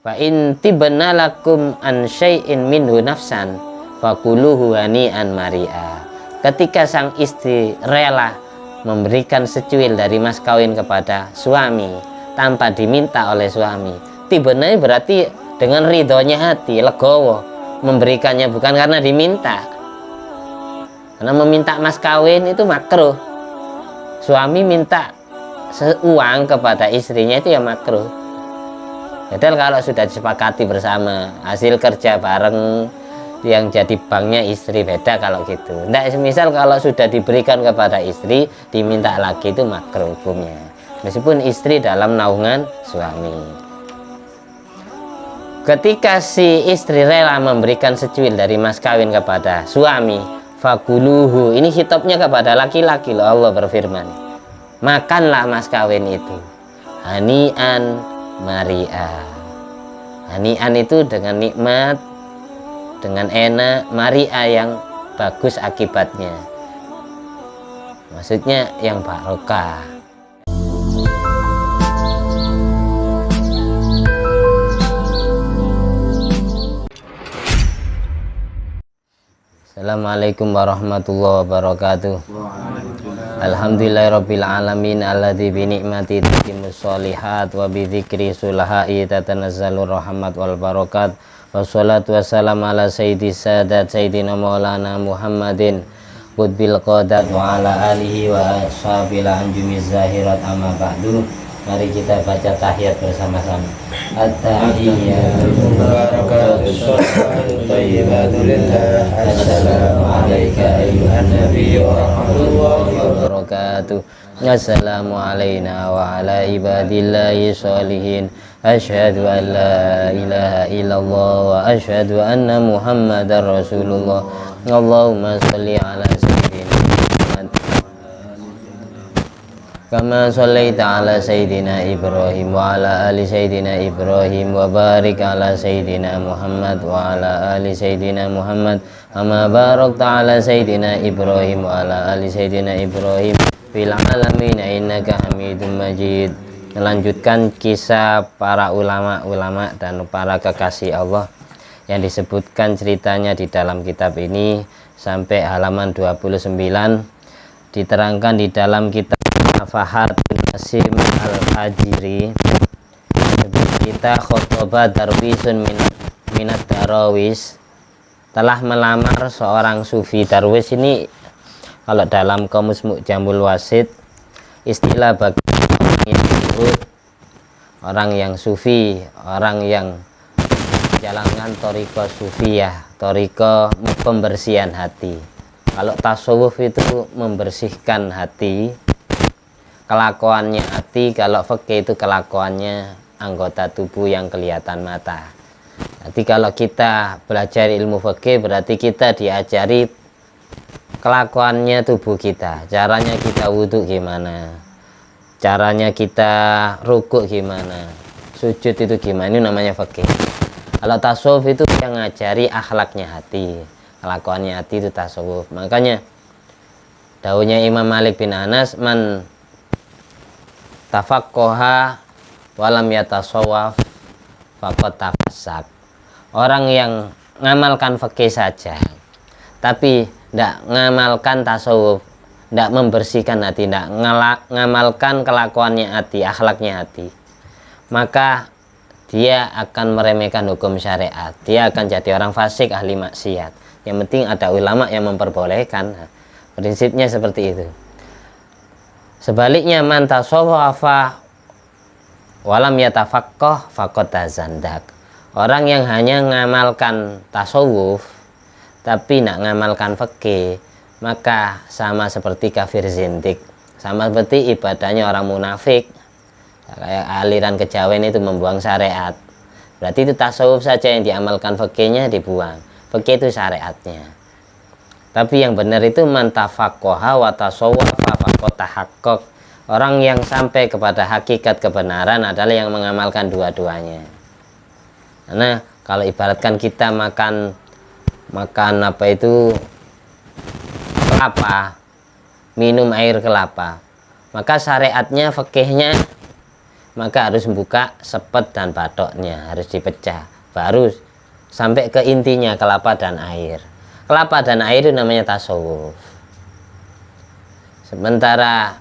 fa in tibna lakum an syai'in minhu nafsan fakuluhu hani'an mari'a. Ketika sang istri rela memberikan secuil dari mas kawin kepada suami tanpa diminta oleh suami, tibna berarti dengan ridhonya hati, legowo memberikannya, bukan karena diminta. Karena meminta mas kawin itu makruh. Suami minta uang kepada istrinya itu ya makruh. Padahal kalau sudah disepakati bersama, hasil kerja bareng, yang jadi banknya istri, beda kalau gitu. Nggak, misal kalau sudah diberikan kepada istri, diminta lagi, itu makruh hukumnya. Meskipun istri dalam naungan suami. Ketika si istri rela memberikan secuil dari mas kawin kepada suami, fakuluhu, ini hitopnya kepada laki-laki loh, Allah berfirman, makanlah mas kawin itu hani'an mari'a. Hani'an itu dengan nikmat, dengan enak, mari'a yang bagus akibatnya, maksudnya yang barokah. Assalamualaikum warahmatullahi wabarakatuh. Alhamdulillahirabbil alamin alladzi bi ni'mati tatimmus sholihat wa bi dzikri sulahai tatanazzalur rahmat wal barakat. Wassalatu wassalamu ala sayyidis sadat sayyidina maulana Muhammadin qutbil qadat wa ala alihi wa ashabil anjumiz zahirat, amma ba'du. Mari kita baca tahiyat bersama-sama. At-tahiyyatu mubarakatuh shalawatut thayyibatu lillah. Assalamu alayka ayyuhan nabiyyu wa rahmatullahi wa barakatuh. Assalamu alayna wa ala ibadillahi sholihin. Asyhadu an la ilaha illallah wa asyhadu anna Muhammadar Rasulullah. Allahumma shalli ala sayyidina Muhammad kama shallaita ala sayyidina Ibrahim wa ala ali sayyidina Ibrahim wa barik ala sayyidina Muhammad wa ala ali sayyidina Muhammad kama barakta ala sayyidina Ibrahim wa ala ali sayyidina Ibrahim fil alamin innaka Hamidum Majid. Melanjutkan kisah para ulama-ulama dan para kekasih Allah yang disebutkan ceritanya di dalam kitab ini sampai halaman 29, diterangkan di dalam kitab Nafahatul Nasim Al-Hajiri. Kita khotoba darwisun minat darwis, telah melamar seorang sufi. Darwis ini kalau dalam Kamus Mu'jamul Wasit istilah bagi orang yang sufi, orang yang menjalankan thariqah sufiyah, thariqah pembersihan hati. Kalau tasawuf itu membersihkan hati, kelakuannya hati. Kalau fikih itu kelakuannya anggota tubuh yang kelihatan mata. Jadi kalau kita belajar ilmu fikih berarti kita diajari kelakuannya tubuh kita, caranya kita wudhu gimana, caranya kita rukuk gimana, sujud itu gimana, ini namanya fikih. Kalau tasawuf itu yang ngajari akhlaknya hati, kelakuannya hati, itu tasawuf. Makanya dawuhnya Imam Malik bin Anas, man tafaqqaha walam yatasawwaf faqad tafassak. Orang yang ngamalkan fikih saja tapi tidak ngamalkan tasawuf, tidak membersihkan hati, tidak ngamalkan kelakuannya hati, akhlaknya hati, maka dia akan meremehkan hukum syariat, dia akan jadi orang fasik, ahli maksiat. Yang penting ada ulama yang memperbolehkan. Prinsipnya seperti itu. Sebaliknya, man tasawwafa walam yatafaqqah faqad tazandak. Orang yang hanya ngamalkan tasawuf tapi tidak ngamalkan fikih, maka sama seperti kafir zindik, sama seperti ibadahnya orang munafik. Kayak aliran kejawen itu membuang syariat, berarti itu tasawuf saja yang diamalkan, fikihnya dibuang. Fikih itu syariatnya. Tapi yang benar itu man tafaqqaha wa tasawwafa faqad tahaqqaq. Orang yang sampai kepada hakikat kebenaran adalah yang mengamalkan dua-duanya. Karena kalau ibaratkan kita makan apa itu, kelapa, minum air kelapa, maka syariatnya, fikihnya maka harus membuka sepet dan batoknya, harus dipecah, baru sampai ke intinya kelapa dan air. Kelapa dan air itu namanya tasawuf. Sementara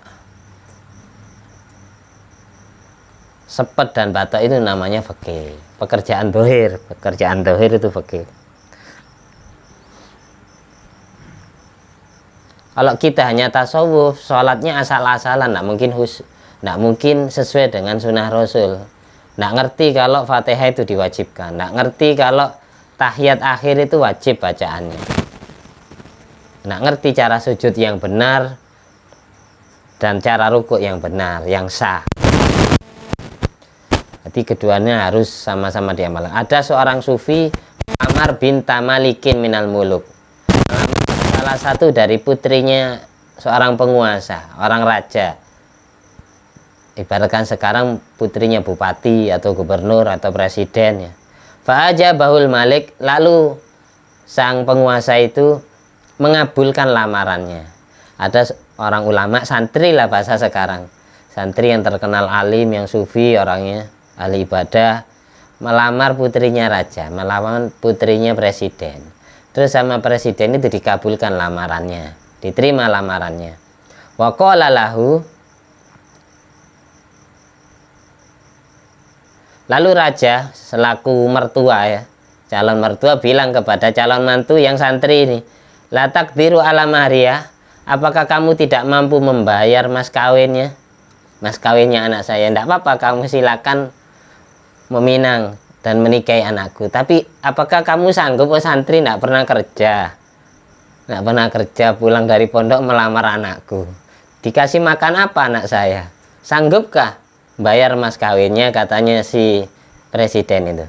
sepet dan batok itu namanya fikih. Pekerjaan dohir itu fikih. Kalau kita hanya tasawuf, sholatnya asal-asalan, nggak mungkin sesuai dengan sunnah Rasul. Nggak ngerti kalau Fatihah itu diwajibkan, nggak ngerti kalau tahiyat akhir itu wajib bacaannya, nggak ngerti cara sujud yang benar dan cara rukuk yang benar, yang sah. Jadi keduanya harus sama-sama diamalkan. Ada seorang sufi, Amar bin Tamalikin minal muluk, salah satu dari putrinya seorang penguasa, orang raja. Ibaratkan sekarang putrinya bupati atau gubernur atau presiden ya. Fa'ajabahul Malik, lalu sang penguasa itu mengabulkan lamarannya. Ada orang ulama, santri lah bahasa sekarang, santri yang terkenal alim, yang sufi orangnya, ahli ibadah, melamar putrinya raja, melamar putrinya presiden. Terus sama presiden itu dikabulkan lamarannya, diterima lamarannya. Wa qala lahu, lalu raja selaku mertua ya, calon mertua bilang kepada calon mantu yang santri ini, la takdiru ala mahriya, apakah kamu tidak mampu membayar mas kawinnya anak saya? Tidak apa-apa, kamu silakan meminang dan menikahi anakku, tapi apakah kamu sanggup? Oh, santri tidak pernah kerja, pulang dari pondok melamar anakku, dikasih makan apa anak saya? Sanggupkah bayar mas kawinnya? Katanya si presiden itu.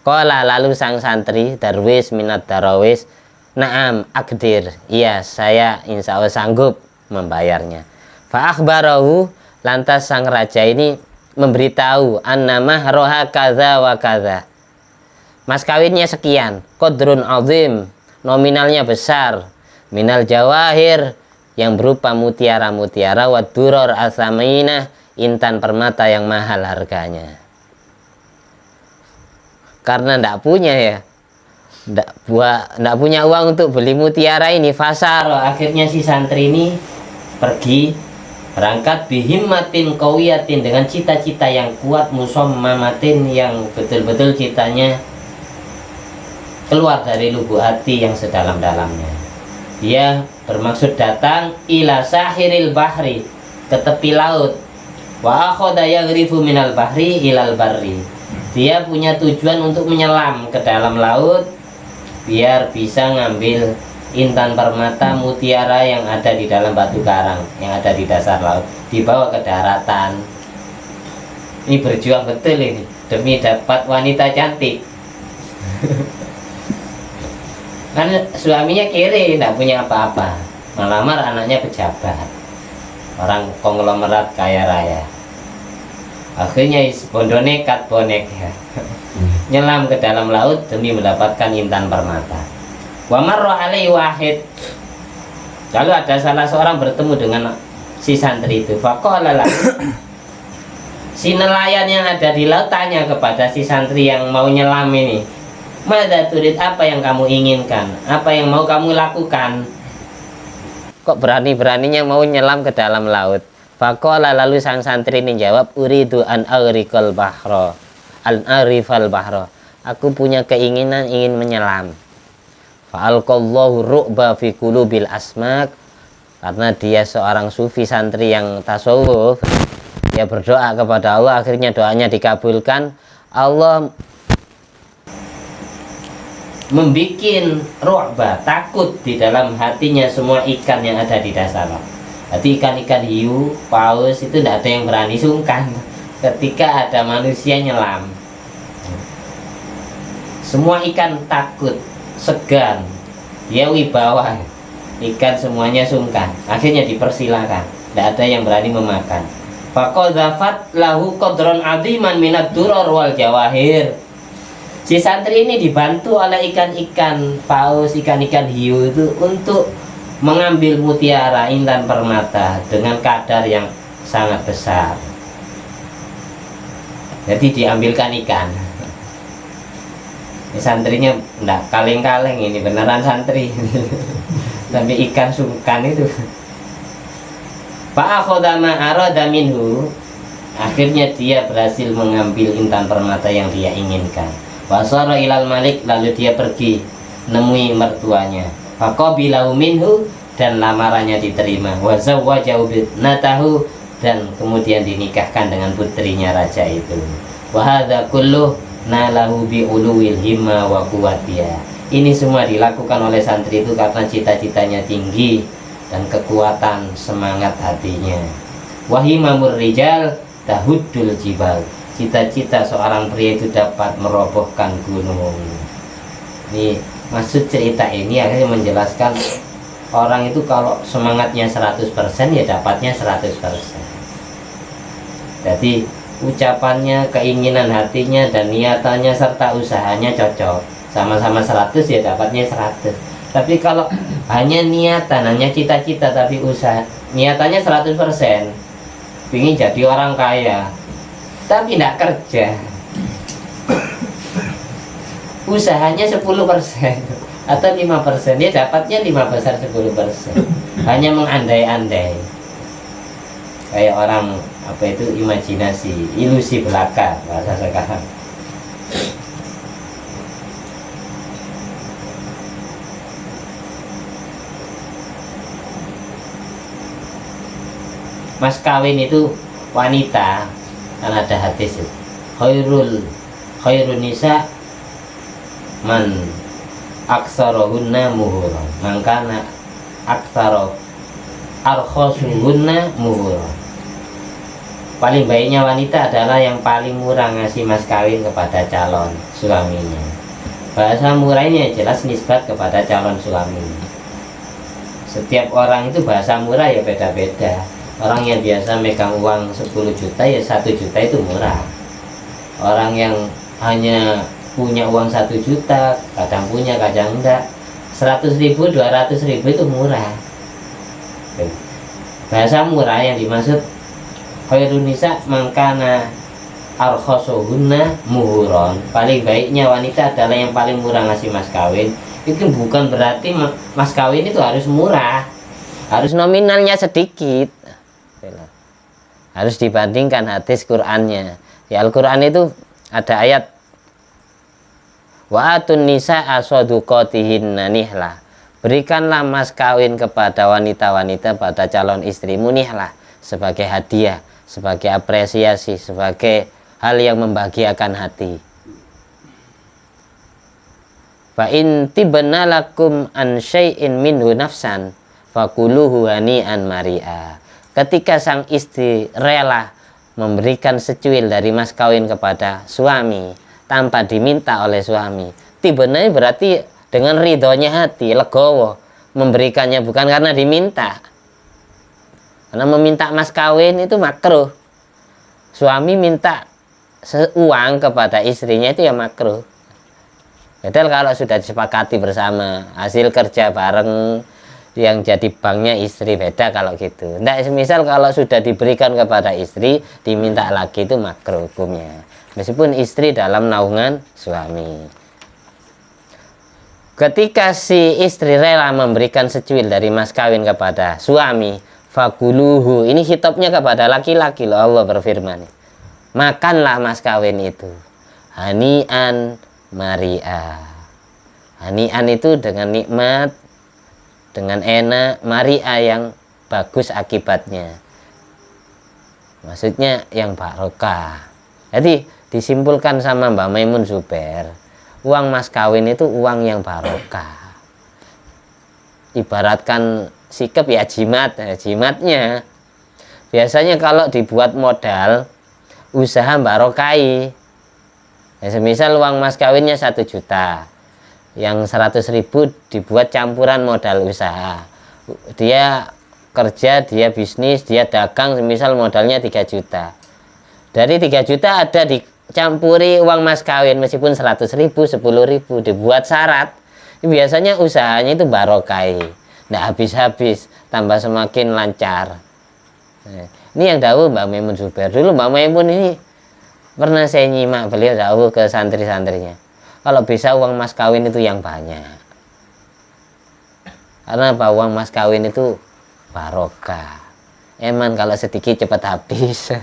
Qala, lalu sang santri darwis minat darawis, naam akdir, iya saya insya Allah sanggup membayarnya. Fa akhbarahu, lantas sang raja ini memberitahu, anna mahroha kadza wa kadza, mas kawinnya sekian, qadrun azim, nominalnya besar, minal jawahir, yang berupa mutiara-mutiara, wa duror asaminah, intan permata yang mahal harganya. Karena tidak punya ya, tidak punya uang untuk beli mutiara ini, fasar, akhirnya si santri ini berangkat bihimmatin qawiyatin, dengan cita-cita yang kuat, musammamatin, yang betul-betul citanya keluar dari lubuk hati yang sedalam-dalamnya. Dia bermaksud datang ila sahiril bahri, ke tepi laut. Wa akhadha yaghrifu minal bahri ilal barri, dia punya tujuan untuk menyelam ke dalam laut biar bisa ngambil intan permata, mutiara yang ada di dalam batu karang yang ada di dasar laut, dibawa ke daratan. Ini berjuang betul ini demi dapat wanita cantik. Kan suaminya kiri, tidak punya apa-apa, melamar anaknya pejabat, orang konglomerat kaya raya. Akhirnya bondo nekat bonek ya, nyelam ke dalam laut demi mendapatkan intan permata. Wa marra alaihi wahid, lalu ada salah seorang bertemu dengan si santri itu. Faqala lahu, si nelayan yang ada di laut tanya kepada si santri yang mau nyelam ini, madza turid, apa yang kamu inginkan, apa yang mau kamu lakukan? Kok berani-beraninya mau nyelam ke dalam laut? Faqala, lalu sang santri ini jawab, uridu an agrikal bahro, an arifal bahro, aku punya keinginan ingin menyelam. Fa'alqallahu ru'ba fi qulubil asmak, karena dia seorang sufi santri yang tasawuf, dia berdoa kepada Allah, akhirnya doanya dikabulkan. Allah membikin ru'ba, takut di dalam hatinya semua ikan yang ada di dasar laut. Jadi ikan-ikan hiu, paus itu tidak ada yang berani sungkan ketika ada manusia nyelam. Semua ikan takut, segan, dia wibawa. Ikan semuanya sungkan. Akhirnya dipersilakan, tidak ada yang berani memakan. Faqadzafat lahu qadron adziman minad duror wal jawahir. Si santri ini dibantu oleh ikan-ikan paus, ikan-ikan hiu itu untuk mengambil mutiara, intan permata dengan kadar yang sangat besar. Jadi diambilkan ikan. Ini santrinya enggak kaleng-kaleng, ini beneran santri. Tapi ikan sungkan itu. Fa'akhoda ma'arada minhu. Akhirnya dia berhasil mengambil intan permata yang dia inginkan. Wasara ilal malik, lalu dia pergi nemui mertuanya. Faqabilahu minhu, dan lamarannya diterima. Wa zawwajahu binatahu, dan kemudian dinikahkan dengan putrinya raja itu. Wa hadza kullu nalahu bi uluwil himma wa quwwatiha. Ini semua dilakukan oleh santri itu karena cita-citanya tinggi dan kekuatan semangat hatinya. Wahimamur rijal tahuddul jibal. Cita-cita seorang pria itu dapat merobohkan gunung. Ini maksud cerita ini akhirnya menjelaskan orang itu kalau semangatnya 100% ya dapatnya 100%. Jadi ucapannya, keinginan hatinya dan niatannya serta usahanya cocok, sama-sama 100 ya dapatnya 100. Tapi kalau hanya niatan, hanya cita-cita tapi usaha niatannya 100%, ingin jadi orang kaya tapi tidak kerja, usahanya 10% atau 5%, dia dapatnya 5 besar 10%. Hanya mengandai-andai, kayak orang apa itu, imajinasi, ilusi belaka bahasa sekarang. Mas kawin itu wanita, kan ada hadis khairun nisa man aksarohunna muhuran, mangkana aksaro arkhosuhunna muhuran. Paling baiknya wanita adalah yang paling murah ngasih mas kawin kepada calon suaminya. Bahasa murahnya jelas nisbat kepada calon suami. Setiap orang itu bahasa murah ya beda-beda. Orang yang biasa megang uang 10 juta ya 1 juta itu murah. Orang yang hanya punya uang 1 juta, kadang punya kadang enggak, 100.000 200.000 itu murah. Bahasa murah yang dimaksud khairun nisa mangkana arkhosuhunna muhuron. Paling baiknya wanita adalah yang paling murah ngasih mas kawin. Itu bukan berarti mas kawin itu harus murah, harus nominalnya sedikit, harus dibandingkan hadis Qur'annya. Di Al-Quran itu ada ayat wa atun nisa asaduqatihinna nihlah, berikanlah mas kawin kepada wanita-wanita pada calon istrimu nihlah, sebagai hadiah, sebagai apresiasi, sebagai hal yang membahagiakan hati. Fa in tibna lakum an syai'in minhu nafsan fakuluhu hani'an mari'a. Ketika sang istri rela memberikan secuil dari mas kawin kepada suami tanpa diminta oleh suami, tibna berarti dengan ridhonya hati, legowo memberikannya, bukan karena diminta. Karena meminta mas kawin itu makruh. Suami minta uang kepada istrinya itu ya makruh. Padahal kalau sudah disepakati bersama, hasil kerja bareng, yang jadi banknya istri, beda kalau gitu. Nggak, misal kalau sudah diberikan kepada istri, diminta lagi itu makruh hukumnya. Meskipun istri dalam naungan suami. Ketika si istri rela memberikan secuil dari mas kawin kepada suami, fakuluhu, ini hitopnya kepada laki-laki loh, Allah berfirman, makanlah mas kawin itu hani'an mari'a. Hani'an itu dengan nikmat, dengan enak, mari'a yang bagus akibatnya, maksudnya yang barokah. Jadi disimpulkan sama Mbak Maimun Zubair, uang mas kawin itu uang yang barokah. Ibaratkan sikap ya jimat, jimatnya biasanya kalau dibuat modal usaha barokai. Ya, semisal uang mas kawinnya 1 juta, yang 100.000 dibuat campuran modal usaha. Dia kerja, dia bisnis, dia dagang, semisal modalnya 3 juta. Dari 3 juta ada dicampuri uang mas kawin, meskipun 100.000, 10.000 dibuat syarat. Biasanya usahanya itu barokai, nggak habis-habis, tambah semakin lancar. Ini yang dahulu Mbak Maimun Zubair. Dulu Mbak Maimun ini Pernah saya nyimak beliau dahulu ke santri-santrinya, kalau bisa uang mas kawin itu yang banyak. Karena apa? Uang mas kawin itu barokah. Emang kalau sedikit cepat habis.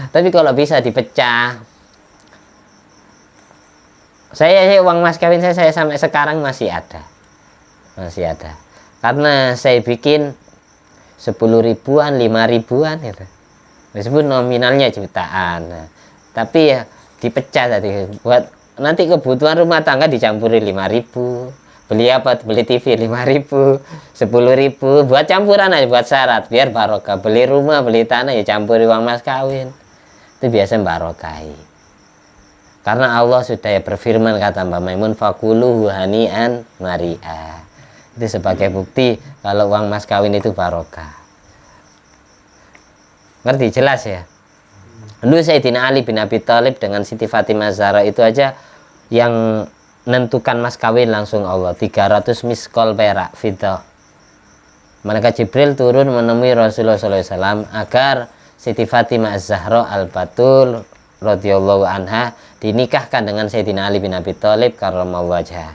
Tapi kalau bisa dipecah. Saya uang mas kawin saya sampai sekarang masih ada. Masih ada. Karena saya bikin 10 ribuan, 5 ribuan gitu. Meskipun nominalnya jutaan. Nah, tapi ya dipecah tadi buat nanti kebutuhan rumah tangga dicampuri 5.000. Beli apa? Beli TV 5.000, 10.000 buat campuran aja, buat syarat biar barokah. Beli rumah, beli tanah ya campuri uang mas kawin. Itu biasa barokahi. Karena Allah sudah berfirman, kata Mbak Maimun, fakuluhu hani'an mari'a. Itu sebagai bukti kalau uang mas kawin itu barokah. Ngerti jelas ya? Dulu Sayyidina Ali bin Abi Thalib dengan Siti Fatimah Zahra itu aja yang menentukan mas kawin langsung Allah. 300 miskol perak fiddah. Malaikat Jibril turun menemui Rasulullah SAW agar Siti Fatimah Zahra Al-Batul radhiyallahu anha dinikahkan dengan Sayyidina Ali bin Abi Thalib karramallahu wajhah.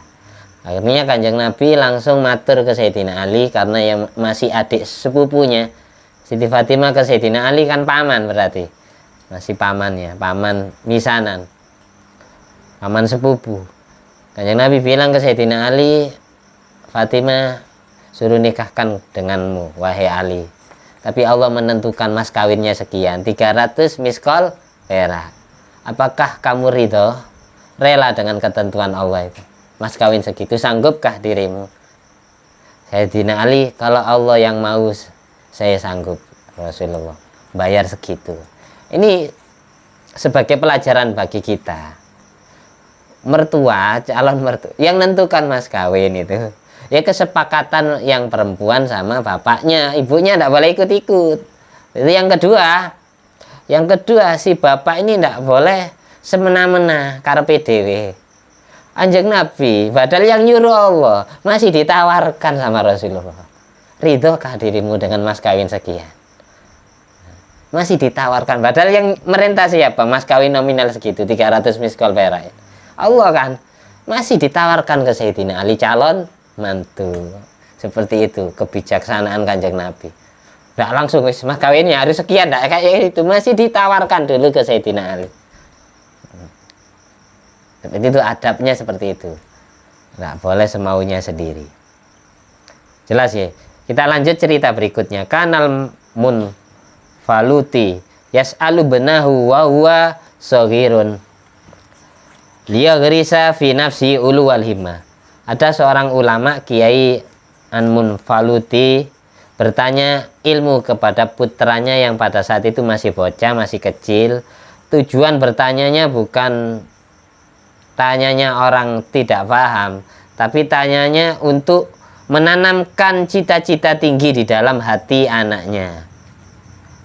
Akhirnya Kanjeng Nabi langsung matur ke Sayyidina Ali karena yang masih adik sepupunya. Siti Fatimah ke Sayyidina Ali kan paman berarti. Masih pamannya, paman misanan. Paman sepupu. Kanjeng Nabi bilang ke Sayyidina Ali, Fatimah suruh nikahkan denganmu, wahai Ali. Tapi Allah menentukan mas kawinnya sekian, 300 miskol perak. Apakah kamu ridho, rela dengan ketentuan Allah itu? Mas kawin segitu, sanggupkah dirimu? Sayyidina Ali, kalau Allah yang mau, saya sanggup. Rasulullah bayar segitu. Ini sebagai pelajaran bagi kita. Mertua, calon mertua yang menentukan mas kawin itu ya kesepakatan yang perempuan sama bapaknya, ibunya tidak boleh ikut-ikut. Itu yang kedua. Yang kedua, si bapak ini tidak boleh semena-mena karepe dhewe. Anjing Nabi, padahal yang nyuruh Allah, masih ditawarkan sama Rasulullah. Ridhokah dirimu dengan mas kawin sekian? Masih ditawarkan, padahal yang merintah siapa? Mas kawin nominal segitu, 300 miskol perak. Allah kan masih ditawarkan ke Sayyidina Ali calon mantu. Seperti itu kebijaksanaan Kanjeng Nabi. Nggak langsung mas kawinnya harus sekian, nggak kayak itu, masih ditawarkan dulu ke Sayyidina Ali. Seperti itu adabnya, seperti itu. Nggak boleh semaunya sendiri. Jelas ya. Kita lanjut cerita berikutnya. Kanal mun faluti yas'alu benahu wa huwa shaghirun liyagrisa fi nafsi ulu wal himma. Ada seorang ulama Kiai Anmun Faluti bertanya ilmu kepada putranya yang pada saat itu masih bocah, masih kecil. Tujuan bertanyanya bukan tanyanya orang tidak paham, tapi tanyanya untuk menanamkan cita-cita tinggi di dalam hati anaknya.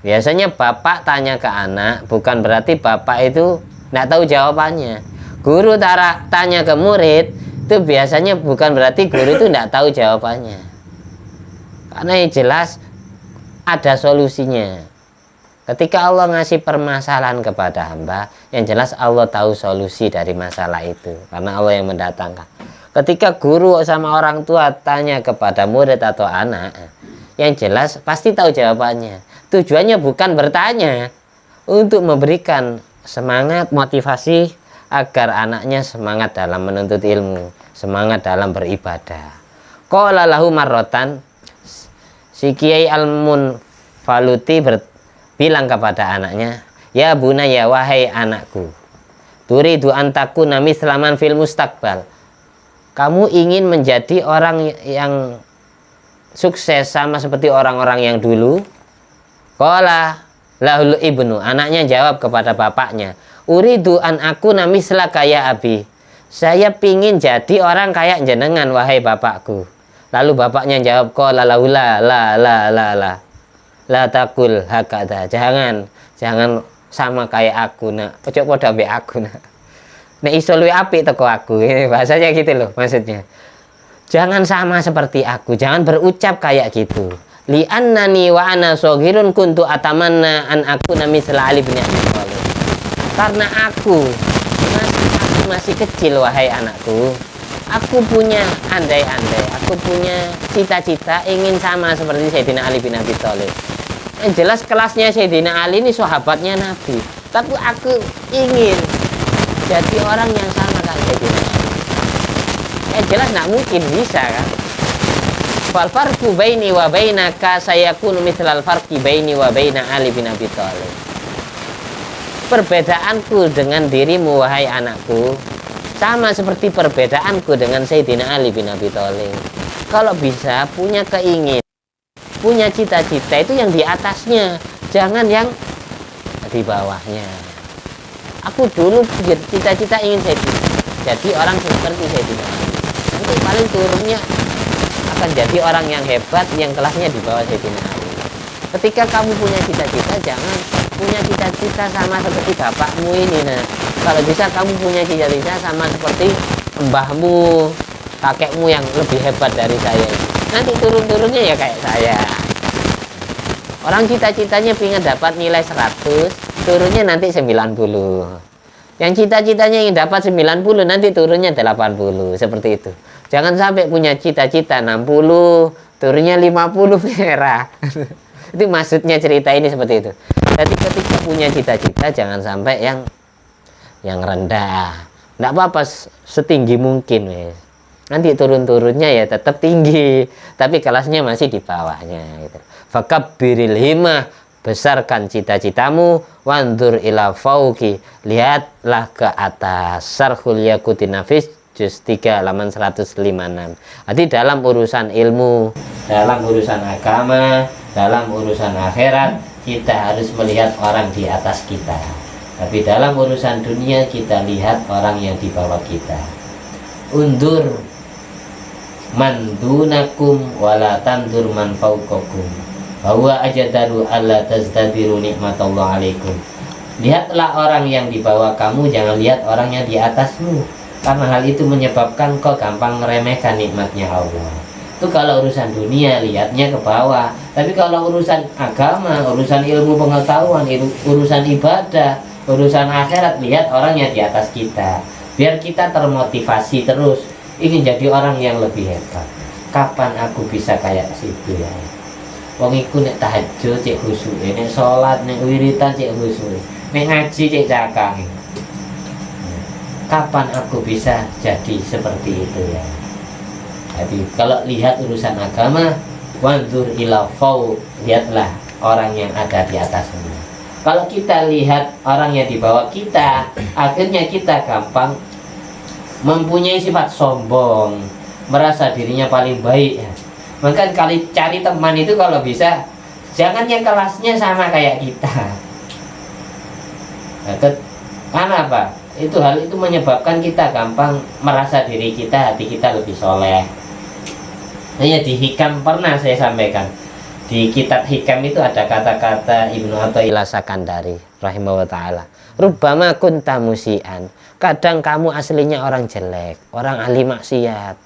Biasanya bapak tanya ke anak bukan berarti bapak itu tidak tahu jawabannya. Guru tanya ke murid itu biasanya bukan berarti guru itu tidak tahu jawabannya. Karena yang jelas ada solusinya. Ketika Allah ngasih permasalahan kepada hamba, yang jelas Allah tahu solusi dari masalah itu. Karena Allah yang mendatangkan. Ketika guru sama orang tua tanya kepada murid atau anak, yang jelas pasti tahu jawabannya. Tujuannya bukan bertanya, untuk memberikan semangat, motivasi agar anaknya semangat dalam menuntut ilmu, semangat dalam beribadah. Qala lahu marrotan, si Kiai Almun Faluti bilang kepada anaknya, ya bunaya, wahai anakku, turidu antakuna mislaman fil mustaqbal. Kamu ingin menjadi orang yang sukses sama seperti orang-orang yang dulu? Qala lahul ibnu, anaknya jawab kepada bapaknya, uridu an aku namisla kaya abi. Saya pingin jadi orang kayak jenengan wahai bapakku. Lalu bapaknya jawab, qala laula la takul hakada. Jangan sama kayak aku nak. Ojo padha mbek aku nak. Nek iso luwih apik teko aku. Bahasanya gitu loh maksudnya. Jangan sama seperti aku, jangan berucap kayak gitu. Li annani wa ana shaghirun kuntu atamanna an akuna misla Ali bin Abi Thalib. Karena aku masih kecil, wahai anakku. Aku punya andai-andai, aku punya cita-cita ingin sama seperti Sayyidina Ali bin Abi Thalib. Yang jelas kelasnya Sayyidina Ali ini sahabatnya Nabi, tapi aku ingin jadi orang yang sama kayak Sayyidina Ali. Yang jelas nggak mungkin bisa kan. Fal farqu baini wa bainaka sayakunu mithlal farqi baini wa baina Ali bin Abi Thalib. Perbedaanku dengan dirimu, wahai anakku, sama seperti perbedaanku dengan Sayyidina Ali bin Abi Thalib. Kalau bisa punya keinginan, punya cita-cita itu yang di atasnya, jangan yang di bawahnya. Aku dulu cita-cita ingin jadi orang seperti Sayyidina Ali. Nanti paling turunnya akan jadi orang yang hebat, yang kelasnya di bawah Sayyidina Ali. Ketika kamu punya cita-cita, jangan punya cita-cita sama seperti bapakmu ini. Nah, kalau bisa kamu punya cita-cita sama seperti mbahmu, kakekmu yang lebih hebat dari saya. Nanti turun-turunnya ya kayak saya. Orang cita-citanya ingin dapat nilai 100, turunnya nanti 90. Yang cita-citanya ingin dapat 90, nanti turunnya 80. Seperti itu. Jangan sampai punya cita-cita 60, turunnya 50 merah. Itu maksudnya cerita ini seperti itu. Jadi ketika punya cita-cita jangan sampai yang rendah. Nggak apa-apa setinggi mungkin, wes. Nanti turun-turunnya ya tetap tinggi, tapi kelasnya masih di bawahnya gitu. Fakabbiril himmah, besarkan cita-citamu, wandur ila fauqi, lihatlah ke atas. Sarhul Yaqutin Nafis juz 3 halaman 156. Jadi dalam urusan ilmu, dalam urusan agama, dalam urusan akhirat, kita harus melihat orang di atas kita. Tapi dalam urusan dunia kita lihat orang yang di bawah kita. Undur man dunakum wala tandur man fauqakum. Bahwa ajadaru alla tazdadiru nikmatullah alaikum. Lihatlah orang yang di bawah kamu, jangan lihat orang yang di atasmu. Karena hal itu menyebabkan kau gampang meremehkan nikmatnya Allah. Itu kalau urusan dunia lihatnya ke bawah. Tapi kalau urusan agama, urusan ilmu pengetahuan, urusan ibadah, urusan akhirat, lihat orang yang di atas kita. Biar kita termotivasi terus ingin jadi orang yang lebih hebat. Kapan aku bisa kayak situ ya? Wong iku nek tahajud cek khusyuk, nek salat, nek wiritan cek khusyuk, nek ngaji cek cakang. Kapan aku bisa jadi seperti itu ya? Jadi kalau lihat urusan agama, wandur ila fauq, lihatlah orang yang ada di atasmu. Kalau kita lihat orang yang di bawah kita, akhirnya kita gampang mempunyai sifat sombong, merasa dirinya paling baik. Maka kali cari teman itu kalau bisa jangan yang kelasnya sama kayak kita. Karena apa? Hal itu menyebabkan kita gampang merasa diri kita, hati kita lebih soleh. Hanya di Hikam pernah saya sampaikan. Di kitab Hikam itu ada kata-kata Ibnu Athaillah Sakandari rahimahullah ta'ala. Rubbama kunta musian. Kadang kamu aslinya orang jelek, orang ahli maksiat.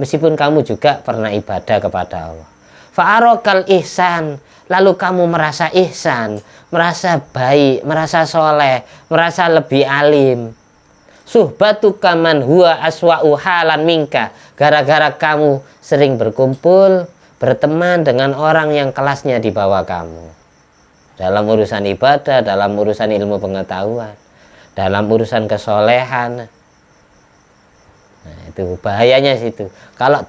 Meskipun kamu juga pernah ibadah kepada Allah. Fa'arokal ihsan, lalu kamu merasa ihsan, merasa baik, merasa soleh, merasa lebih alim. Suhbatuka man huwa aswa'u halan minka, gara-gara kamu sering berkumpul, berteman dengan orang yang kelasnya di bawah kamu. Dalam urusan ibadah, dalam urusan ilmu pengetahuan, dalam urusan kesolehan. Nah, itu bahayanya situ. Kalau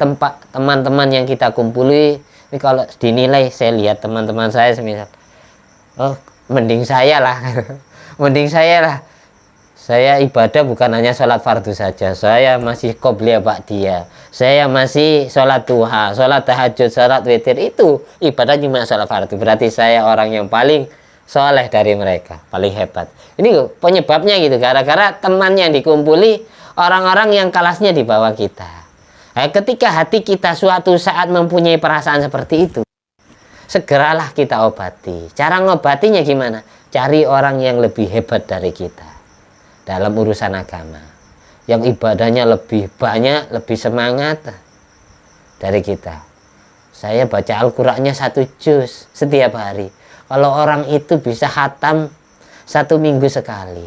teman-teman yang kita kumpuli, ini kalau dinilai, saya lihat teman-teman saya semisal, oh mending saya lah, mending saya lah. Saya ibadah bukan hanya sholat fardu saja, saya masih qobliyah ba'diyah, saya masih sholat duha, sholat tahajud, sholat witir, itu ibadah cuma sholat fardu. Berarti saya orang yang paling soleh dari mereka, paling hebat. Ini penyebabnya gitu, gara-gara teman yang dikumpuli orang-orang yang kelasnya di bawah kita. Nah, ketika hati kita suatu saat mempunyai perasaan seperti itu, segeralah kita obati. Cara ngobatinya gimana? Cari orang yang lebih hebat dari kita dalam urusan agama, yang ibadahnya lebih banyak, lebih semangat dari kita. Saya baca Al-Qur'annya 1 juz setiap hari. Kalau orang itu bisa khatam 1 minggu sekali,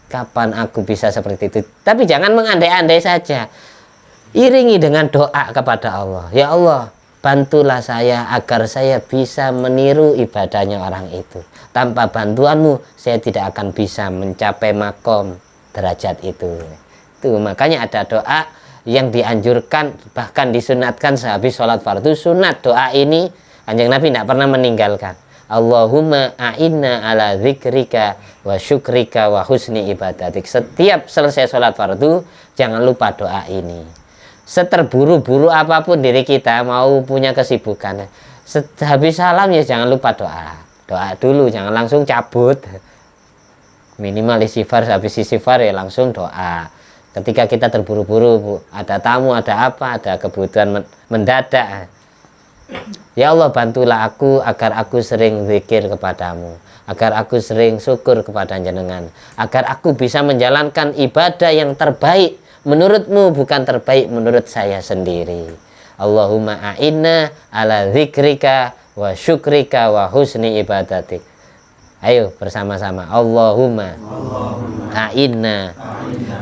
kapan aku bisa seperti itu. Tapi jangan mengandai-andai saja. Iringi dengan doa kepada Allah. Ya Allah, bantulah saya agar saya bisa meniru ibadahnya orang itu. Tanpa bantuanmu, saya tidak akan bisa mencapai makom derajat itu. Itu makanya ada doa yang dianjurkan, bahkan disunatkan sehabis sholat fardu. Sunat doa ini Kanjeng Nabi tidak pernah meninggalkan. Allahumma a'inna ala zikrika wa syukrika wa husni ibadatik. Setiap selesai sholat fardu, jangan lupa doa ini. Seterburu-buru apapun diri kita, mau punya kesibukan, habis salam ya jangan lupa doa. Doa dulu, jangan langsung cabut. Minimal istighfar, habis istighfar ya langsung doa. Ketika kita terburu-buru, ada tamu, ada apa, ada kebutuhan mendadak, ya Allah, bantulah aku agar aku sering zikir kepadamu, agar aku sering syukur kepada jenengan, agar aku bisa menjalankan ibadah yang terbaik menurutmu, bukan terbaik menurut saya sendiri. Allahumma a'inna ala zikrika wa syukrika wa husni ibadatik. Ayo bersama-sama. Allahumma a'inna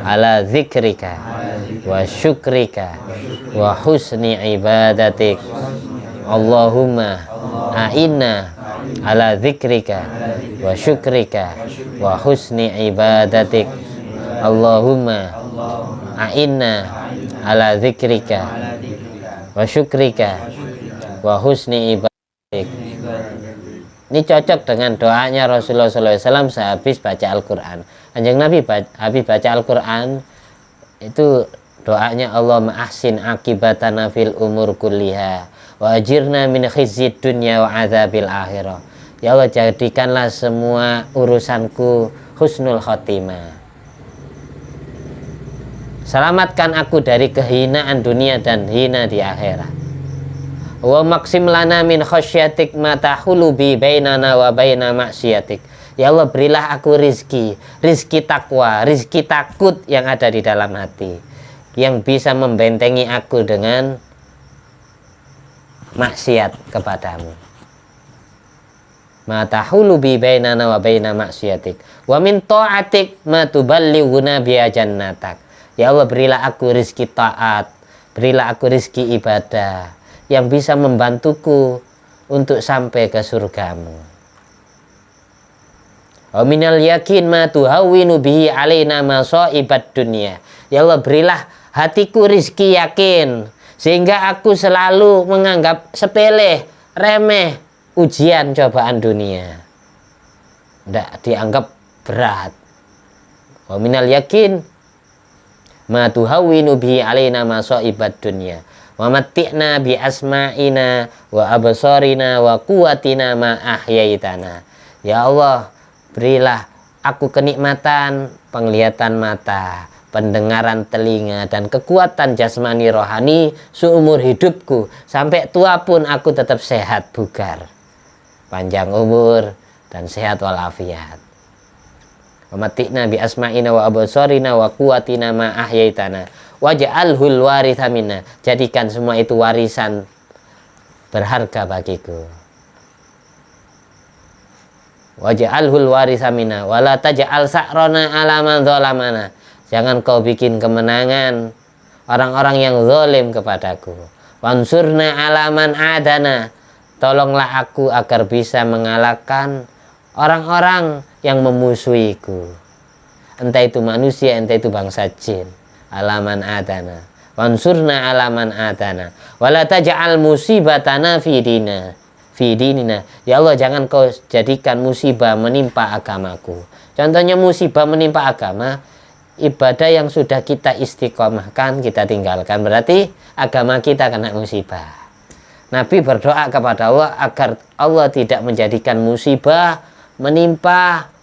ala zikrika wa syukrika wa husni ibadatik. Allahumma a'inna ala zikrika wa syukrika wa husni ibadatik. Allahumma a'inna ala zikrika wa syukrika wa husni ibadatik. Ini cocok dengan doanya Rasulullah SAW sehabis baca Al-Quran. Kanjeng Nabi habis baca Al-Quran itu doanya, Allahumma ahsin akibatana fil umur kulliha wa ajirna min khizyid dunya wa adzabil akhirah. Ya Allah, jadikanlah semua urusanku husnul khotimah. Selamatkan aku dari kehinaan dunia dan hina di akhirat. Wa maksim lana min khasyatik ma tahulu bi bainana wa baina maksiatik. Ya Allah, berilah aku rizki takwa, rizki takut yang ada di dalam hati, yang bisa membentengi aku dengan maksiat kepadamu. Ma tahulu bi bainana wa baina maksiatik. Wa min ta'atik ma tuballighuna bi jannatak. Ya Allah, berilah aku rizki taat, berilah aku rizki ibadah yang bisa membantuku untuk sampai ke surgamu. Wa minal yakin ma tuhawwinu bihi alaina masaibat dunya. Ya Allah, berilah hatiku rizki yakin sehingga aku selalu menganggap sepele, remeh ujian cobaan dunia, tidak dianggap berat. Wa minal yakin ma tuhawwinu bihi alaina masaibat dunya wa matti'na bi asma'ina wa absarina wa quwwatina ma ahyaitana. Ya Allah, berilah aku kenikmatan penglihatan mata, pendengaran telinga, dan kekuatan jasmani rohani seumur hidupku. Sampai tua pun aku tetap sehat bugar, panjang umur dan sehat walafiat. Wa matti'na bi asma'ina wa absarina wa quwwatina ma ahyaitana waj'alhul waritha minna. Jadikan semua itu warisan berharga bagiku. Waj'alhul waritha minna wala taj'al sa'rana ala man zalamana. Jangan kau bikin kemenangan orang-orang yang zalim kepadaku. Wansurna ala man adana. Tolonglah aku agar bisa mengalahkan orang-orang yang memusuhiku, entah itu manusia, entah itu bangsa jin. Alaman adana wansurna alaman adana wala taj'al musibatana fi dinina. Ya Allah, jangan kau jadikan musibah menimpa agamaku. Contohnya musibah menimpa agama, ibadah yang sudah kita istiqomahkan kita tinggalkan, berarti agama kita kena musibah. Nabi berdoa kepada Allah agar Allah tidak menjadikan musibah menimpa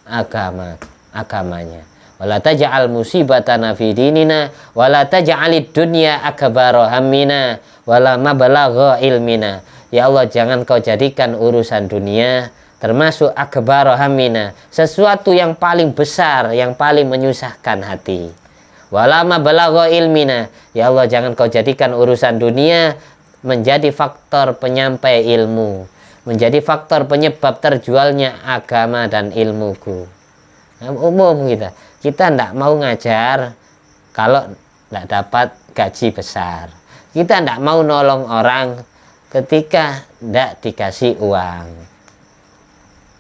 agamanya. Wala taj'al musibatana fi dinina wala taj'alid dunya akbara hammina wala mablagha ilmina. Ya Allah, jangan kau jadikan urusan dunia termasuk akbara hammina, sesuatu yang paling besar, yang paling menyusahkan hati. Wala mablagha ilmina. Ya Allah, jangan kau jadikan urusan dunia menjadi faktor penyampai ilmu, menjadi faktor penyebab terjualnya agama dan ilmuku. Umum kita Kita tidak mau ngajar kalau tidak dapat gaji besar. Kita tidak mau nolong orang ketika tidak dikasih uang.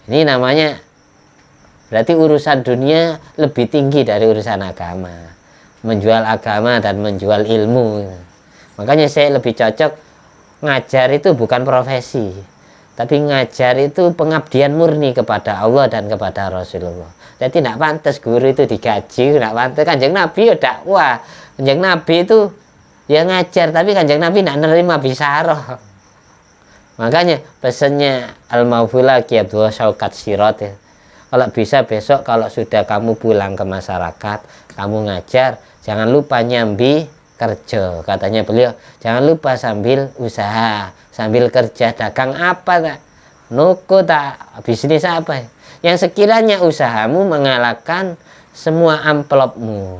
Ini namanya berarti urusan dunia lebih tinggi dari urusan agama. Menjual agama dan menjual ilmu. Makanya saya lebih cocok ngajar itu bukan profesi, tapi ngajar itu pengabdian murni kepada Allah dan kepada Rasulullah. Jadi tidak pantas guru itu digaji, tidak pantas. Kanjeng Nabi ya dakwah, Kanjeng Nabi itu ya ngajar, tapi Kanjeng Nabi tidak nerima bisaroh. Makanya pesannya Al-Maufula Ki Abdul Syaukat Sirot ya. Kalau bisa besok kalau sudah kamu pulang ke masyarakat, kamu ngajar, jangan lupa nyambi kerja. Katanya beliau, jangan lupa sambil usaha, sambil kerja, dagang apa tak? Nuku tak? Bisnis apa? Yang sekiranya usahamu mengalahkan semua amplopmu,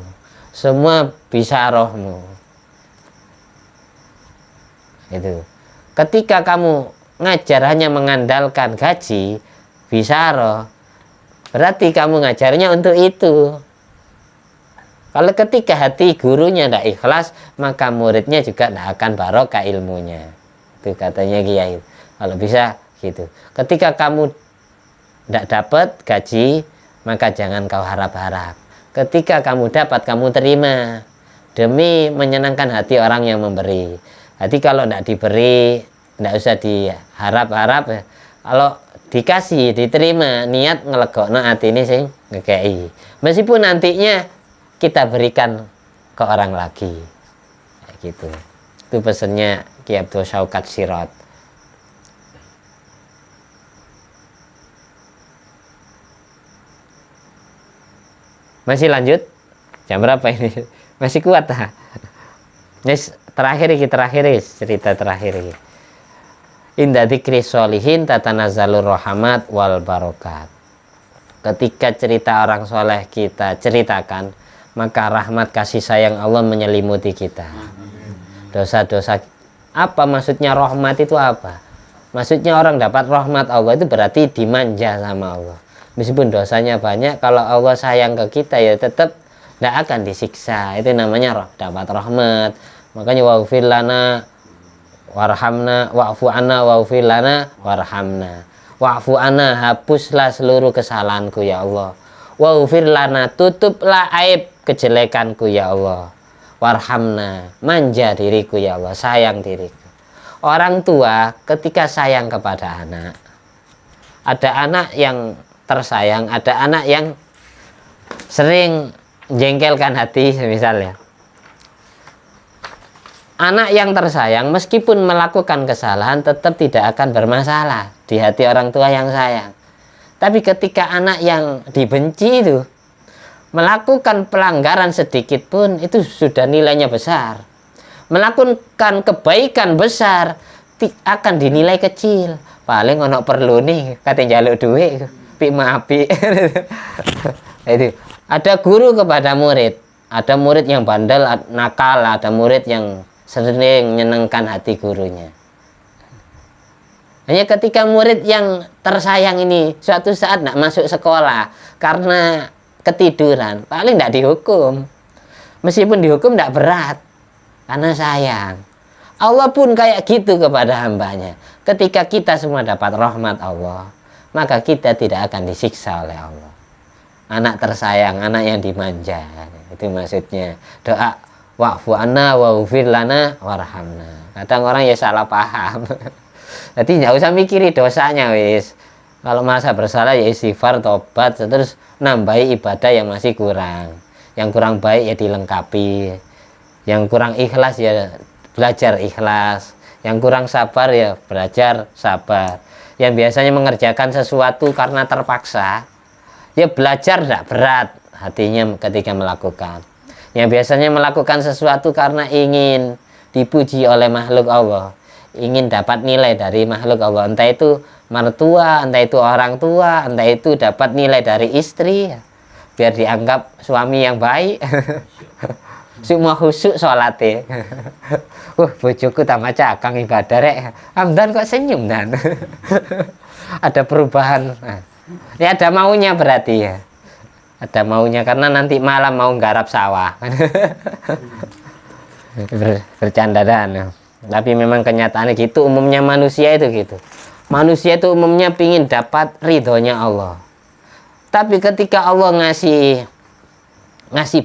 semua bisarohmu. Itu. Ketika kamu ngajar hanya mengandalkan gaji, bisaroh, berarti kamu ngajarnya untuk itu. Kalau ketika hati gurunya tidak ikhlas, maka muridnya juga tidak akan barokah ilmunya. Itu katanya Kiai. Kalau bisa gitu. Ketika kamu tidak dapat gaji, maka jangan kau harap-harap. Ketika kamu dapat, kamu terima. Demi menyenangkan hati orang yang memberi. Jadi kalau tidak diberi, tidak usah diharap-harap. Kalau dikasih, diterima, niat ngelegokno hati ini sing ngekei. Meskipun nantinya kita berikan ke orang lagi. Kayak gitu. Itu pesannya Ki Abdul Syaukat Sirot. Masih lanjut? Jam berapa ini? Masih kuat ha? Terakhir cerita terakhir. Inda dzikri sholihin tatanazzalur rahmat wal barokat. Ketika cerita orang soleh kita ceritakan, maka rahmat kasih sayang Allah menyelimuti kita. Dosa-dosa, apa maksudnya rahmat itu apa? Maksudnya orang dapat rahmat Allah itu berarti dimanja sama Allah. Meskipun dosanya banyak, kalau Allah sayang ke kita ya tetap tidak akan disiksa. Itu namanya dapat rahmat. Makanya waghfir lana warhamna wa'fu anna waghfir lana warhamna. Wa'fu anna, hapuslah seluruh kesalahanku ya Allah. Waghfir lana, tutuplah aib kejelekanku ya Allah. Warhamna, manja diriku ya Allah, sayang diriku. Orang tua ketika sayang kepada anak, ada anak yang tersayang, ada anak yang sering jengkelkan hati misalnya. Anak yang tersayang meskipun melakukan kesalahan tetap tidak akan bermasalah di hati orang tua yang sayang. Tapi ketika anak yang dibenci itu melakukan pelanggaran sedikit pun itu sudah nilainya besar. Melakukan kebaikan besar akan dinilai kecil. Paling ono perlu nih kate njaluk duit pi maapi. Itu ada guru kepada murid, ada murid yang bandel nakal, ada murid yang sering menyenangkan hati gurunya. Hanya ketika murid yang tersayang ini suatu saat tidak masuk sekolah karena ketiduran, paling tidak dihukum. Meskipun dihukum tidak berat, karena sayang. Allah pun kayak gitu kepada hambanya. Ketika kita semua dapat rahmat Allah, maka kita tidak akan disiksa oleh Allah. Anak tersayang, anak yang dimanja. Itu maksudnya. Doa wa'fu anna waghfir lana warhamna. Kadang orang ya salah paham. Jadi nggak usah mikiri dosanya wis. Kalau merasa bersalah ya istighfar, tobat, terus nambahi ibadah yang masih kurang. Yang kurang baik ya dilengkapi. Yang kurang ikhlas ya belajar ikhlas. Yang kurang sabar ya belajar sabar. Yang biasanya mengerjakan sesuatu karena terpaksa, ya belajar tidak berat hatinya ketika melakukan. Yang biasanya melakukan sesuatu karena ingin dipuji oleh makhluk Allah, ingin dapat nilai dari makhluk Allah, entah itu mertua, entah itu orang tua, entah itu dapat nilai dari istri, biar dianggap suami yang baik. Semua khusyuk sholatnya. Bojoku tambah cakang ibadah rek. Hamdan kok senyum dan. Ada perubahan. Nah, ini ada maunya berarti ya. ada maunya, karena nanti malam mau nggarap sawah. Bercanda dan tapi memang kenyataannya gitu, umumnya manusia itu gitu. Manusia itu umumnya pingin dapat ridhonya Allah. Tapi ketika Allah ngasih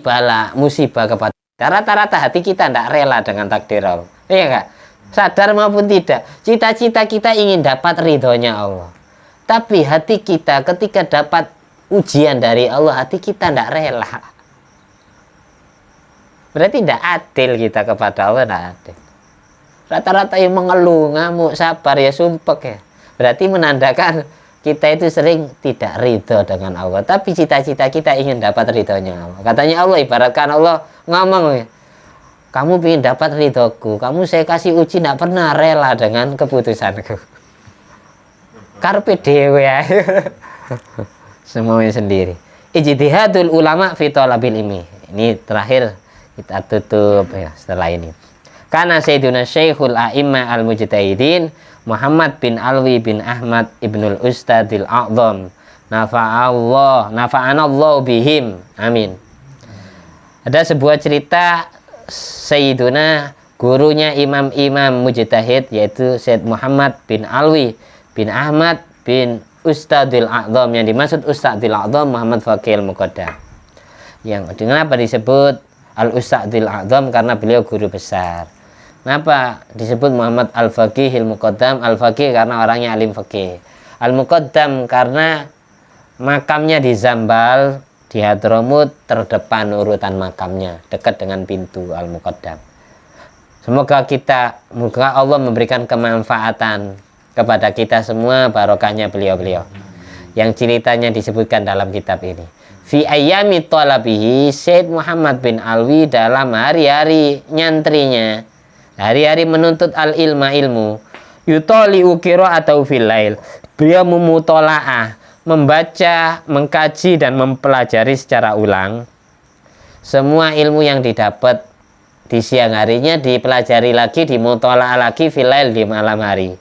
bala, musibah kepada kita, rata-rata hati kita tidak rela dengan takdir Allah. Iya enggak? Sadar maupun tidak, cita-cita kita ingin dapat ridhonya Allah. Tapi hati kita ketika dapat ujian dari Allah, hati kita tidak rela. Berarti tidak adil kita kepada Allah, tidak adil. Rata-rata yang mengeluh, ngamuk, sabar, ya sumpek ya. Berarti menandakan kita itu sering tidak ridho dengan Allah. Tapi cita-cita kita ingin dapat ridhonya Allah. Katanya Allah, ibaratkan Allah ngomong ya, kamu ingin dapat ridhoku, kamu saya kasih uji, tidak pernah rela dengan keputusanku. Karpe dewe ya. Semuanya sendiri. Ijtihadul ulama fi thalabil ilmi. Ini terakhir kita tutup ya setelah ini. Karena Sayyiduna Syekhul A'imah Al-Mujtahidin Muhammad bin Alwi bin Ahmad Ibnul Ustadil A'zam nafa'anallahu bihim, amin. Ada sebuah cerita Sayyiduna gurunya imam-imam mujtahid, yaitu Sayyid Muhammad bin Alwi bin Ahmad bin Ustadil A'zam. Yang dimaksud Ustadil A'zam Muhammad Faqih Al-Muqaddam. Yang kenapa disebut Al-Ustadil A'zam? Karena beliau guru besar. Kenapa disebut Muhammad Al-Faqih Al-Muqaddam? Al-Faqih karena orangnya alim faqih. Al-Muqaddam karena makamnya di Zambal, di Hadramut, terdepan urutan makamnya, dekat dengan pintu Al-Muqaddam. Semoga Allah memberikan kemanfaatan kepada kita semua, barokahnya beliau-beliau yang ceritanya disebutkan dalam kitab ini. Fi ayyami talabihi, Syed Muhammad bin Alwi dalam hari-hari nyantrinya, hari-hari menuntut al-ilma, ilmu, yutoli ukiro atau filail, beliau memutolaah, membaca, mengkaji dan mempelajari secara ulang semua ilmu yang didapat di siang harinya, dipelajari lagi, dimutolaah lagi filail, di malam hari.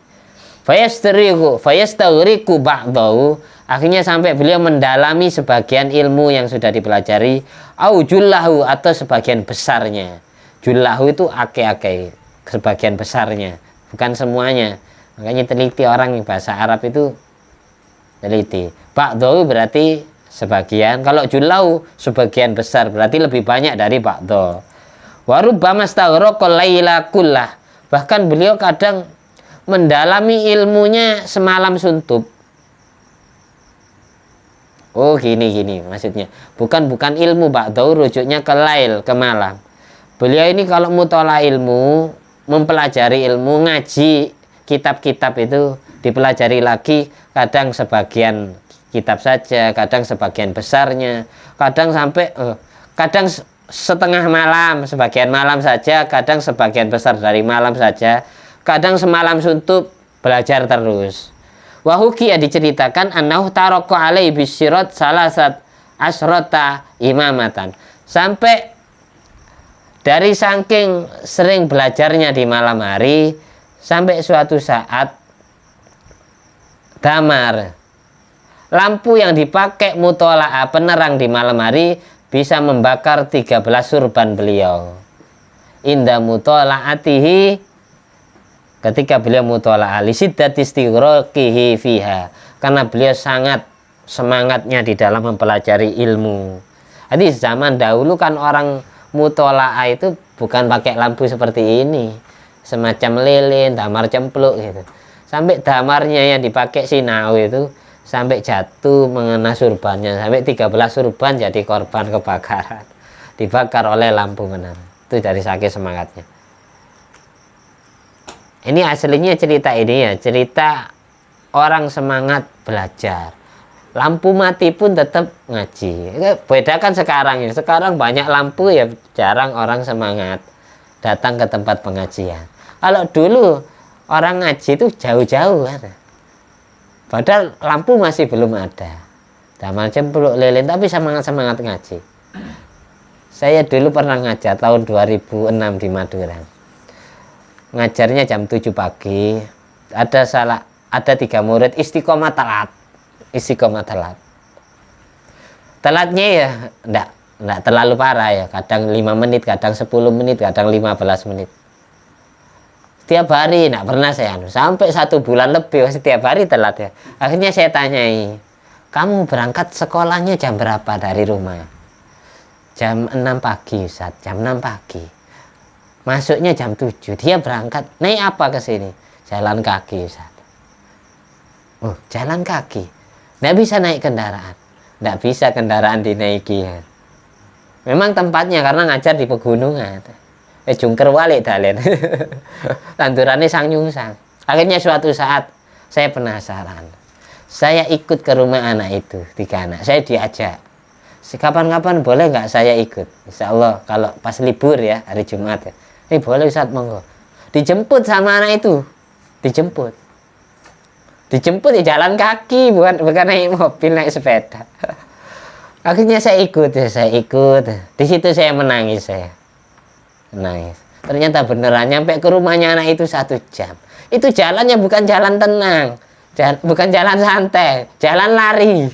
Fayastaghriqu ba'dahu, akhirnya sampai beliau mendalami sebagian ilmu yang sudah dipelajari, au jullahu, atau sebagian besarnya. Jullahu itu ake-ake, sebagian besarnya, bukan semuanya. Makanya teliti orang yang bahasa Arab itu teliti. Ba'dahu berarti sebagian, kalau jullahu sebagian besar, berarti lebih banyak dari ba'dahu. Wa rubbama staghraqa laila kullah, bahkan beliau kadang mendalami ilmunya semalam suntup. Oh gini maksudnya, bukan ilmu ba'dahu, rujuknya ke lail, ke malam. Beliau ini kalau mutala ilmu, mempelajari ilmu, ngaji kitab-kitab itu dipelajari lagi, kadang sebagian kitab saja, kadang sebagian besarnya, kadang sampai kadang setengah malam, sebagian malam saja, kadang sebagian besar dari malam saja, kadang semalam suntuk belajar terus. Wahuki diceritakan annahu taraqqa alaihi bisyirat salasat asrota imamatan, sampai dari saking sering belajarnya di malam hari, sampai suatu saat damar, lampu yang dipakai mutola'ah penerang di malam hari bisa membakar 13 surban beliau. Inda mutola'atihi, ketika beliau mutola'ah, lisiddati istighraqihi fiha, karena beliau sangat semangatnya di dalam mempelajari ilmu. Jadi zaman dahulu kan orang mutola'ah itu bukan pakai lampu seperti ini, semacam lilin, damar cempluk gitu. Sampai damarnya yang dipakai sinau itu sampai jatuh mengena surbannya, sampai 13 surban jadi korban kebakaran, dibakar oleh lampu menerang. Itu dari saking semangatnya. Ini aslinya cerita ini ya, cerita orang semangat belajar. Lampu mati pun tetap ngaji. Bedakan sekarang ya, sekarang banyak lampu ya, jarang orang semangat datang ke tempat pengajian. Kalau dulu orang ngaji itu jauh-jauh kan. Padahal lampu masih belum ada, damar cempluk lilin, tapi semangat-semangat ngaji. Saya dulu pernah ngajar tahun 2006 di Madura. Ngajarnya jam 7 pagi. Ada 3 murid istiqomah talat. Telatnya ya enggak terlalu parah ya, kadang 5 menit, kadang 10 menit, kadang 15 menit. Setiap hari enggak pernah saya sampai 1 bulan lebih setiap hari telat ya. Akhirnya saya tanyai, kamu berangkat sekolahnya jam berapa dari rumah? Jam 6 pagi Ustaz, jam 6 pagi. Masuknya jam 7. Dia berangkat naik apa ke sini? Jalan kaki Ustaz. Oh, jalan kaki. Nggak bisa naik kendaraan. Nggak bisa kendaraan dinaiki ya. Memang tempatnya karena ngajar di pegunungan. Jungker walik dalen. Tandurannya sang-nyungsang. Akhirnya suatu saat saya penasaran. Saya ikut ke rumah anak itu, 3 anak. Saya diajak. Kapan-kapan boleh nggak saya ikut? Insya Allah kalau pas libur ya, hari Jumat ya. Boleh Ustaz, monggo. Dijemput sama anak itu. Dijemput di jalan kaki, bukan naik mobil, naik sepeda. Akhirnya saya ikut. Di situ saya menangis. Ternyata beneran nyampe ke rumahnya anak itu 1 jam. Itu jalannya bukan jalan tenang, bukan jalan santai, jalan lari.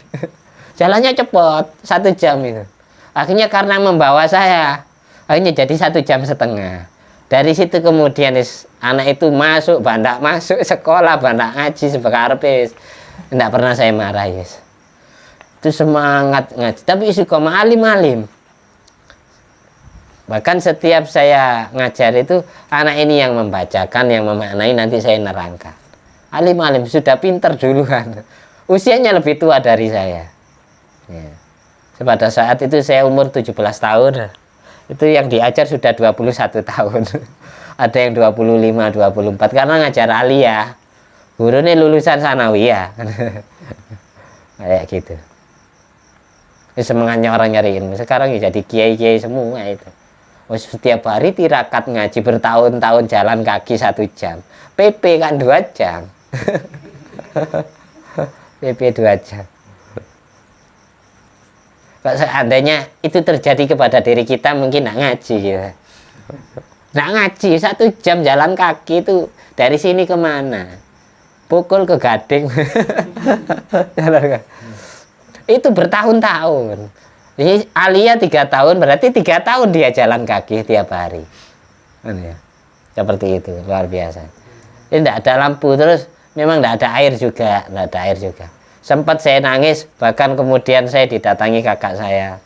Jalannya cepat, 1 jam itu. Akhirnya karena membawa saya, akhirnya jadi 1,5 jam. Dari situ kemudian anak itu masuk sekolah, bandak ngaji sebagai tidak pernah saya marah yes. Itu semangat ngaji, tapi istiqomah alim. Bahkan setiap saya ngajar itu anak ini yang membacakan, yang memaknai, nanti saya nerangkan. Alim sudah pinter duluan, usianya lebih tua dari saya ya. Pada saat itu saya umur 17 tahun. Itu yang diajar sudah 21 tahun. Ada yang 25, 24 karena ngajar aliyah. Gurunya lulusan sanawiyah. Kayak gitu. Semangatnya orang nyari ilmu. Sekarang ya jadi kiai-kiai semua itu. Setiap hari tirakat ngaji bertahun-tahun, jalan kaki 1 jam. PP kan 2 jam. PP 2 jam. Kalau seandainya itu terjadi kepada diri kita, mungkin nggak ngaji ya. Nggak ngaji 1 jam jalan kaki itu dari sini kemana? Pukul ke Gading. Itu bertahun-tahun. Jadi Alia 3 tahun, berarti 3 tahun dia jalan kaki tiap hari. Seperti itu, luar biasa. Ini tidak ada lampu, terus memang tidak ada air juga, Sempat saya nangis, bahkan kemudian saya didatangi kakak saya.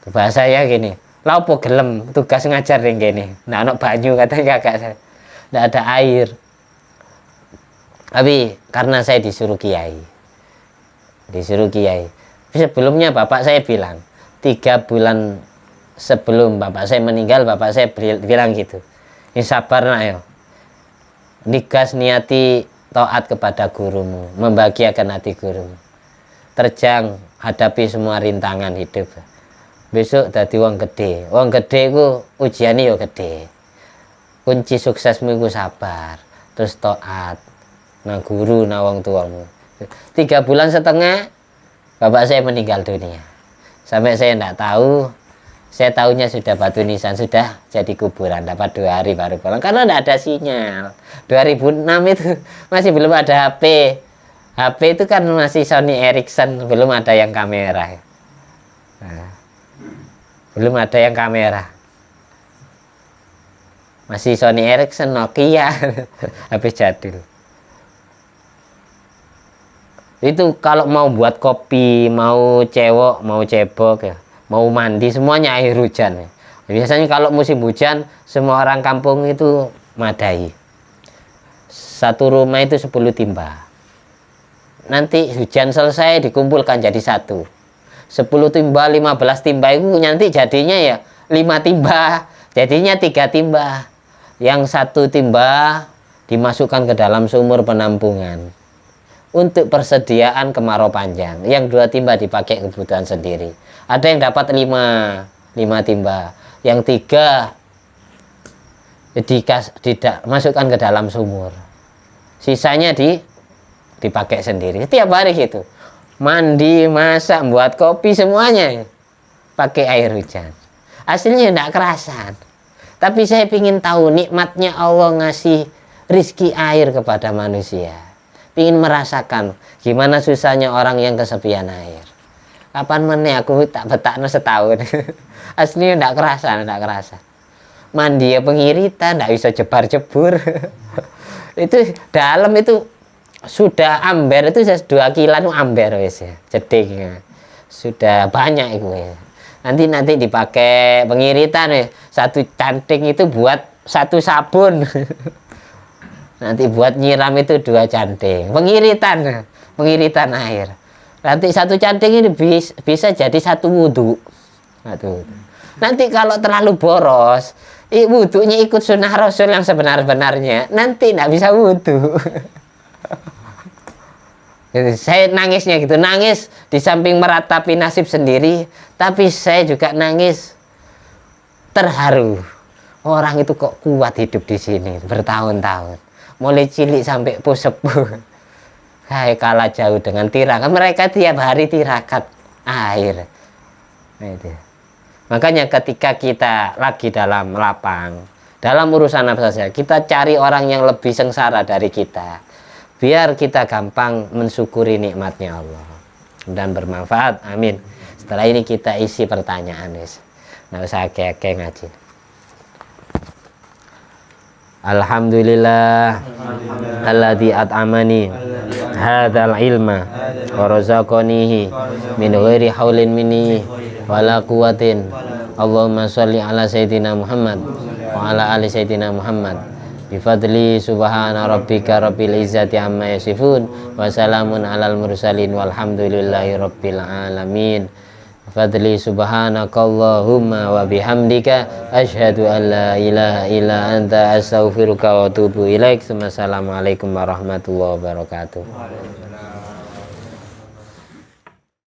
Bahasa saya gini, "Lapo gelem tugas ngajar yang gini. Nah, anak banyu," katanya kakak saya. Tidak ada air. Tapi karena saya disuruh kiai. Sebelumnya bapak saya bilang, 3 bulan sebelum bapak saya meninggal, bapak saya bilang gitu. Ini sabar nak yo. Nigas niati taat kepada gurumu, membahagiakan hati gurumu. Terjang hadapi semua rintangan hidup. Besok dadi wong gede. Wong gede ku ujiannya yo gede. Kunci suksesmu ku sabar, terus taat nang guru, nang wong tuamu. 3,5 bulan bapak saya meninggal dunia. Sampai saya tidak tahu. Saya tahunya sudah batu nisan, sudah jadi kuburan. Dapat 2 hari baru pulang karena tidak ada sinyal. 2006 itu masih belum ada HP. HP itu kan masih Sony Ericsson, belum ada yang kamera. Belum ada yang kamera. Masih Sony Ericsson, Nokia, HP jadul. Itu kalau mau buat kopi, mau cewek, mau cebok ya, mau mandi, semuanya air hujan. Biasanya kalau musim hujan, semua orang kampung itu madai. 1 rumah itu 10 timba. Nanti hujan selesai dikumpulkan jadi 1. 10 timba, 15 timba itu nanti jadinya ya 5 timba. Jadinya 3 timba. Yang 1 timba dimasukkan ke dalam sumur penampungan untuk persediaan kemarau panjang. Yang 2 timba dipakai kebutuhan sendiri. Ada yang dapat 5 timba. Yang 3 masukkan ke dalam sumur. Sisanya dipakai sendiri. Setiap hari gitu. Mandi, masak, buat kopi, semuanya pakai air hujan. Hasilnya tidak kerasan. Tapi saya ingin tahu nikmatnya Allah ngasih rizki air kepada manusia. Ingin merasakan gimana susahnya orang yang kesepian air. Kapan meneh aku tak betakno setahun. Asli ndak kerasa. Mandi ya pengiritan, ndak bisa jebar-jebur. Itu dalam itu sudah amber itu 2 kilan amber wis ya, jeding. Sudah banyak itu ya. Nanti dipakai pengiritan ya. 1 canting itu buat 1 sabun. Nanti buat nyiram itu 2 canting. Pengiritan air. Nanti 1 canting ini bisa jadi 1 wudhu. Nanti kalau terlalu boros, wudhunya ikut sunnah Rasul yang sebenar-benarnya, nanti tidak bisa wudhu. Saya nangisnya gitu, nangis di samping meratapi nasib sendiri, tapi saya juga nangis terharu. Orang itu kok kuat hidup di sini bertahun-tahun, mulai cilik sampai sepuh. Kayak kalah jauh dengan tirakat. Mereka tiap hari tirakat air. Nah, itu. Makanya ketika kita lagi dalam lapang, dalam urusan apa saja, kita cari orang yang lebih sengsara dari kita. Biar kita gampang mensyukuri nikmatnya Allah dan bermanfaat. Amin. Setelah ini kita isi pertanyaan, wis. Nggak usah akeh-akeh ngaji. Alhamdulillah alladzi at'amani hadzal ilma wa razaqanihi min ghairi haulin minni wala quwwatin. Allahumma sholli ala sayyidina Muhammad wa ala ali sayyidina Muhammad. Bifadli subhana rabbika rabbil izzati amma yasifun wa salamun alal mursalin walhamdulillahi rabbil alamin. Bifadli subhanakallahumma wa bihamdika asyhadu an la ilaha illa anta astaghfiruka wa atubu ilaik. Assalamualaikum warahmatullahi wabarakatuh.